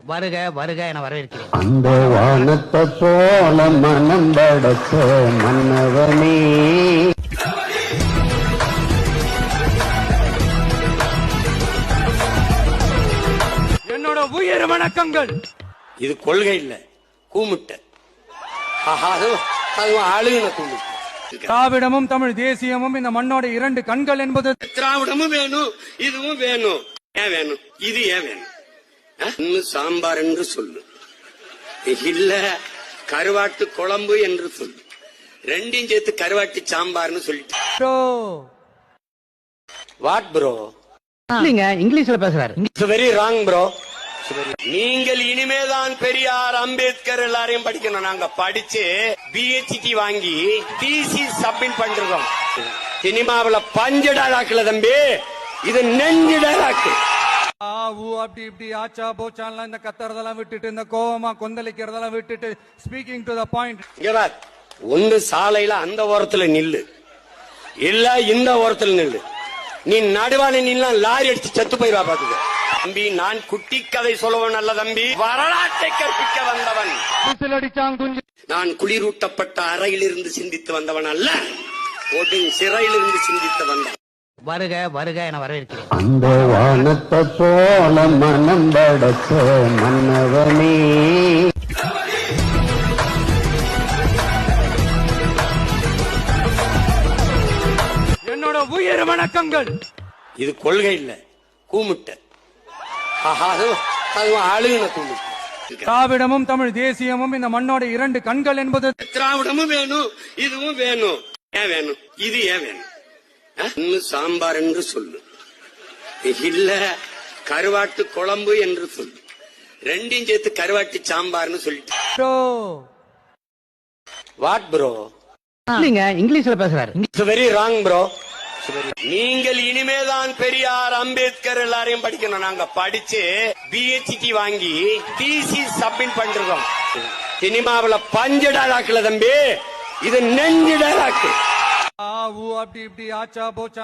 வருக வருக என வரவேற்கிறேன். அந்த வானத்தை போல மனம் படைச்ச மன்னவனே, என்னோட உயிர் வணக்கங்கள். இது கொள்கை இல்ல, கூமுட்ட. அதுவும் ஆளுகின கூமுட்ட. திராவிடமும் தமிழ் தேசியமும் இந்த மண்ணோட இரண்டு கண்கள் என்பது. திராவிடமும் வேணும், இதுவும் வேணும். ஏன் வேணும்? இது ஏன் வேணும்? சாம்பார் என்று சொல்லு, இல்ல கருவாட்டு குழம்பு என்று சொல்லு. ரெண்டையும் சேர்த்து கருவாட்டு சாம்பார்னு சொல்லிட்டு. What bro? இல்லைங்க, இங்கிலீஷ்ல பேசுறாரு. Very wrong bro. நீங்கள் இனிமேதான் பெரியார், அம்பேத்கர் எல்லாரையும் படிக்கணும். நாங்க படிச்சு பிஹெச்டி வாங்கி டிசி சப்மிட் பண்றோம். சினிமாவில பஞ்சு டைலாக்ல தம்பி, இது நெஞ்சு டைலாக். அப்படி இப்படி ஆச்சா போச்சான்லாம் இந்த கத்துறதெல்லாம் விட்டுட்டு, இந்த கோவமா கொந்தளிக்கிறதெல்லாம் விட்டுட்டு, ஸ்பீக்கிங் டு த பாயிண்ட். ஒன்னு சாலையில அந்த ஓரத்துல நில்லு, இல்ல இந்த ஓரத்துல நில்லு. நீ நடுவான நின்னா லாரி அடிச்சு செத்து போயிருவா பாத்துக்க. தம்பி, நான் குட்டி கதை சொல்லுவன் அல்ல தம்பி, வரலாற்றை கற்பிக்க வந்தவன். நான் குளிரூட்டப்பட்ட அறையிலிருந்து சிந்தித்து வந்தவன் அல்ல, சிறையிலிருந்து சிந்தித்து வந்தவன். வருக வருக என வரவேற்கிறேன். அந்த வானத்தை போல மனம் படைச்ச மன்னவனே, என்னோட உயிர் வணக்கங்கள். இது கொள்கை இல்ல, கூமுட்ட. அதுவும் ஆளுகின கூமுட்ட. திராவிடமும் தமிழ் தேசியமும் இந்த மண்ணோட இரண்டு கண்கள் என்பது. திராவிடமும் வேணும், இதுவும் வேணும். ஏன் வேணும்? இது ஏன் வேணும்? சாம்பார் என்று சொல்லு, இல்ல கருவாட்டு குழம்பு என்று சொல்லு. ரெண்டையும் சேர்த்து கருவாட்டு சாம்பார்னு சொல்லிட்டு. What bro? இல்லைங்க, இங்கிலீஷ்ல பேசுறாரு. Very wrong bro. நீங்கள் இனிமேதான் பெரியார், அம்பேத்கர் எல்லாரையும் படிக்கணும். நாங்க படிச்சு பிஹெச்டி வாங்கி டிசி சப்மிட் பண்றோம். சினிமாவில பஞ்சு டைலாக்ல தம்பி, இது நெஞ்சு டைலாக். அப்படி இப்படி ஆச்சா போச்சா